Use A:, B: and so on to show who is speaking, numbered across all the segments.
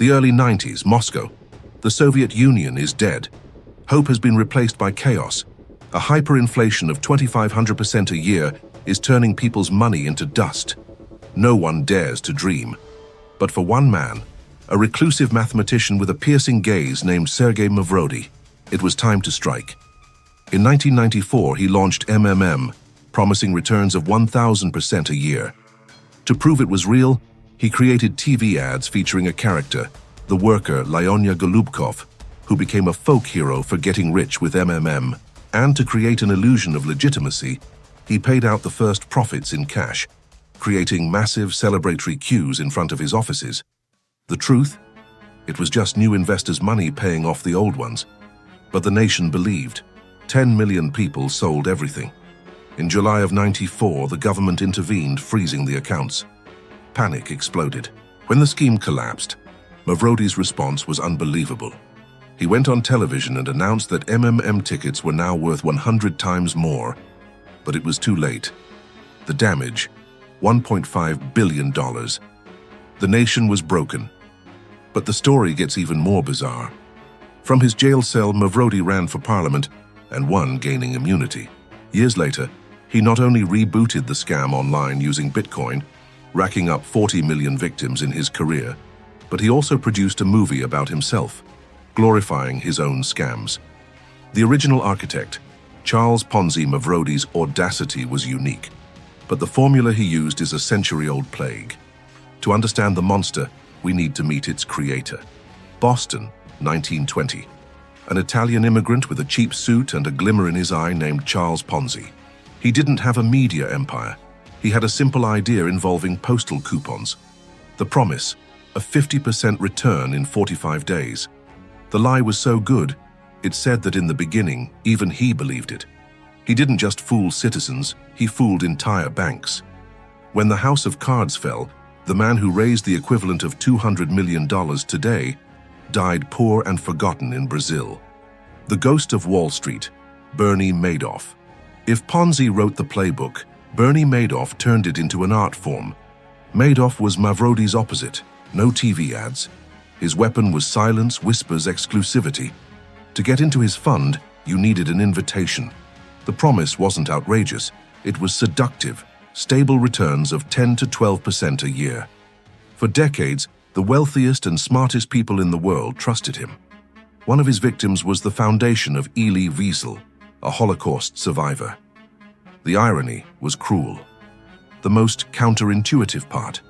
A: The early 90s, Moscow. The Soviet Union is dead. Hope has been replaced by chaos. A hyperinflation of 2,500% a year is turning people's money into dust. No one dares to dream. But for one man, a reclusive mathematician with a piercing gaze named Sergei Mavrodi, it was time to strike. In 1994, he launched MMM, promising returns of 1,000% a year. To prove it was real, he created TV ads featuring a character, the worker Lyonya Golubkov, who became a folk hero for getting rich with MMM. And to create an illusion of legitimacy, he paid out the first profits in cash, creating massive celebratory queues in front of his offices. The truth? It was just new investors' money paying off the old ones. But the nation believed. 10 million people sold everything. In July of '94, the government intervened, freezing the accounts. Panic exploded. When the scheme collapsed, Mavrodi's response was unbelievable. He went on television and announced that MMM tickets were now worth 100 times more. But it was too late. The damage, $1.5 billion. The nation was broken. But the story gets even more bizarre. From his jail cell, Mavrodi ran for parliament and won, gaining immunity. Years later, he not only rebooted the scam online using Bitcoin, racking up 40 million victims in his career, but he also produced a movie about himself, glorifying his own scams. The original architect, Charles Ponzi Mavrodi's audacity was unique, but the formula he used is a century-old plague. To understand the monster, we need to meet its creator. Boston, 1920. An Italian immigrant with a cheap suit and a glimmer in his eye named Charles Ponzi. He didn't have a media empire. He had a simple idea involving postal coupons. The promise, a 50% return in 45 days. The lie was so good, it said that in the beginning, even he believed it. He didn't just fool citizens, he fooled entire banks. When the house of cards fell, the man who raised the equivalent of $200 million today died poor and forgotten in Brazil. The ghost of Wall Street, Bernie Madoff. If Ponzi wrote the playbook, Bernie Madoff turned it into an art form. Madoff was Mavrodi's opposite, no TV ads. His weapon was silence, whispers, exclusivity. To get into his fund, you needed an invitation. The promise wasn't outrageous, it was seductive, stable returns of 10 to 12% a year. For decades, the wealthiest and smartest people in the world trusted him. One of his victims was the foundation of Elie Wiesel, a Holocaust survivor. The irony was cruel. The most counterintuitive part.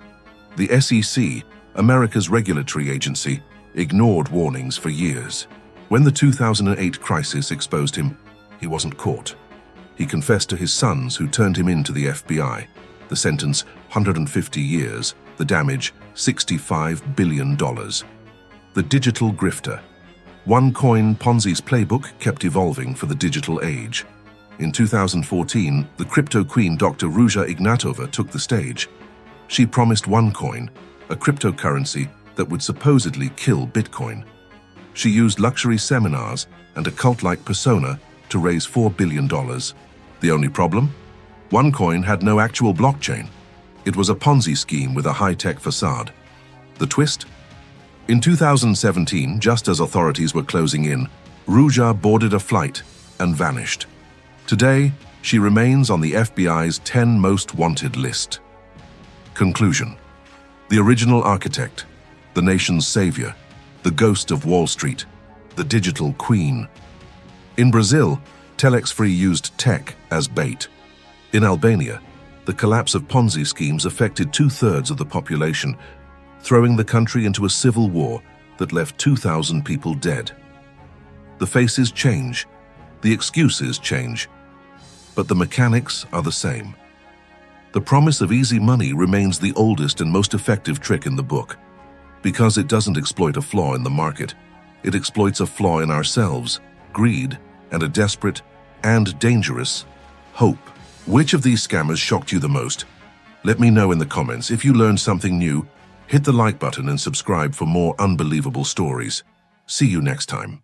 A: The SEC, America's regulatory agency, ignored warnings for years. When the 2008 crisis exposed him, he wasn't caught. He confessed to his sons, who turned him in to the FBI. The sentence, 150 years. The damage, $65 billion. The digital grifter. OneCoin Ponzi's playbook kept evolving for the digital age. In 2014, the crypto queen Dr. Ruja Ignatova took the stage. She promised OneCoin, a cryptocurrency that would supposedly kill Bitcoin. She used luxury seminars and a cult-like persona to raise $4 billion. The only problem? OneCoin had no actual blockchain. It was a Ponzi scheme with a high-tech facade. The twist? In 2017, just as authorities were closing in, Ruja boarded a flight and vanished. Today, she remains on the FBI's 10 most wanted list. Conclusion. The original architect, the nation's savior, the ghost of Wall Street, the digital queen. In Brazil, Telex Free used tech as bait. In Albania, the collapse of Ponzi schemes affected 2/3 of the population, throwing the country into a civil war that left 2,000 people dead. The faces change, the excuses change, but the mechanics are the same. The promise of easy money remains the oldest and most effective trick in the book, because it doesn't exploit a flaw in the market. It exploits a flaw in ourselves, greed, and a desperate and dangerous hope. Which of these scammers shocked you the most? Let me know in the comments. If you learned something new, hit the like button and subscribe for more unbelievable stories. See you next time.